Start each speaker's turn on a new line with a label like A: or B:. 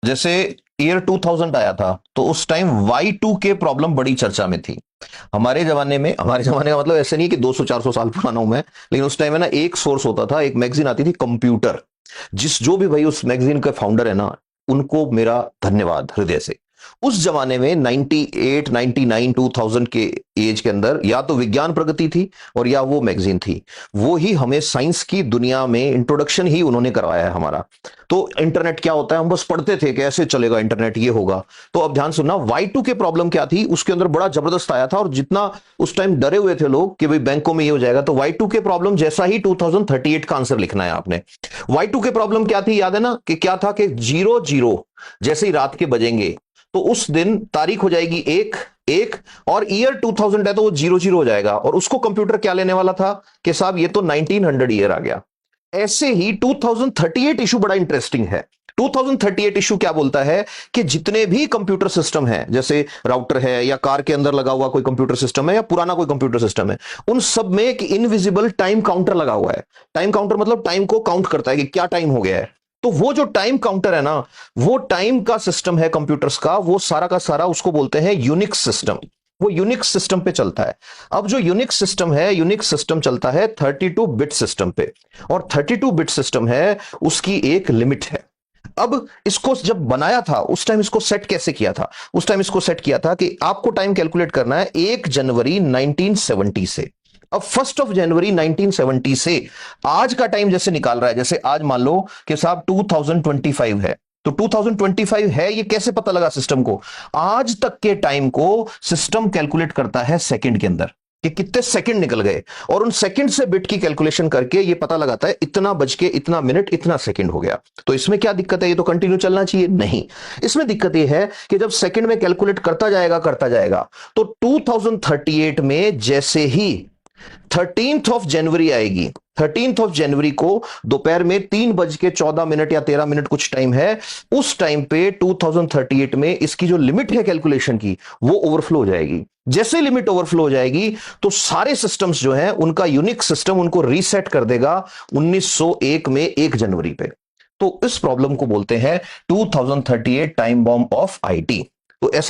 A: जैसे ईयर 2000 आया था तो उस टाइम Y2K प्रॉब्लम बड़ी चर्चा में थी। हमारे जमाने का मतलब ऐसे नहीं कि 200-400 साल पुराना हूं मैं, लेकिन उस टाइम है ना, एक सोर्स होता था, एक मैगजीन आती थी कंप्यूटर। जिस जो भी भाई उस मैगजीन का फाउंडर है ना, उनको मेरा धन्यवाद हृदय से। उस जमाने में 98, 99, 2000 के एज के अंदर या तो विज्ञान प्रगति थी और या वो मैगजीन थी। वो ही हमें साइंस की दुनिया में इंट्रोडक्शन ही उन्होंने करवाया है हमारा। तो इंटरनेट क्या होता है हम बस पढ़ते थे, कैसे चलेगा इंटरनेट, ये होगा। तो अब ध्यान सुनना, Y2 के प्रॉब्लम क्या थी, उसके अंदर बड़ा जबरदस्त आया था। और जितना उस टाइम डरे हुए थे लोग कि भाई बैंकों में ये हो जाएगा, तो Y2 के प्रॉब्लम जैसा ही 2038 का आंसर लिखना है आपने। Y2 के प्रॉब्लम क्या थी, याद है ना, कि क्या था कि 00 जैसे ही रात के बजेंगे तो उस दिन तारीख हो जाएगी एक एक, और ईयर 2000 है तो वो 00 हो जाएगा। और उसको कंप्यूटर क्या लेने वाला था कि साहब ये तो 1900 ईयर आ गया। ऐसे ही 2038 इशू बड़ा इंटरेस्टिंग है। 2038 इशू क्या बोलता है कि जितने भी कंप्यूटर सिस्टम है, जैसे राउटर है या कार के अंदर लगा हुआ कोई कंप्यूटर सिस्टम है या पुराना कोई कंप्यूटर सिस्टम है, उन सब में एक इनविजिबल टाइम काउंटर लगा हुआ है। टाइम काउंटर मतलब टाइम को काउंट करता है कि क्या टाइम हो गया है। तो वो जो टाइम काउंटर है ना, वो टाइम का सिस्टम है कंप्यूटर्स का, वो सारा का सारा उसको बोलते हैं यूनिक्स सिस्टम। वो यूनिक्स सिस्टम पे चलता है। अब जो यूनिक्स सिस्टम है, यूनिक्स सिस्टम चलता है 32 बिट सिस्टम पे। और 32 बिट सिस्टम है, उसकी एक लिमिट है। अब इसको जब बनाया था उस टाइम इसको सेट कैसे किया था, उस टाइम इसको सेट किया था कि आपको टाइम कैलकुलेट करना है 1 जनवरी 1970 से। अब 1 जनवरी 1970 से आज का टाइम जैसे निकाल रहा है, जैसे आज मान लो कि साहब 2025 है, तो 2025 है, ये कैसे पता लगा सिस्टम को? आज तक के टाइम को सिस्टम कैलकुलेट करता है सेकंड के अंदर कि कितने सेकंड निकल गए, और उन सेकंड से बिट की कैलकुलेशन करके ये पता लगाता है इतना बज के इतना मिनट इतना सेकंड हो गया। तो इसमें क्या दिक्कत है? ये तो कंटिन्यू चलना चाहिए। नहीं, इसमें दिक्कत ये है कि जब सेकंड में कैलकुलेट करता जाएगा तो 2038 में जैसे ही 13 जनवरी आएगी, 13 जनवरी को दोपहर में 3 बज के 14 मिनट या 13 मिनट कुछ टाइम है, उस टाइम पे 2038 में इसकी जो लिमिट है कैलकुलेशन की, वो ओवरफ्लो हो जाएगी। जैसे लिमिट ओवरफ्लो हो जाएगी तो सारे सिस्टम्स जो हैं उनका यूनिक सिस्टम उनको रीसेट कर देगा 1901 में 1 जनवरी पे। तो इस प्रॉब्लम को बोलते हैं 2038 टाइम बॉम्ब ऑफ आईटी। तो ऐसा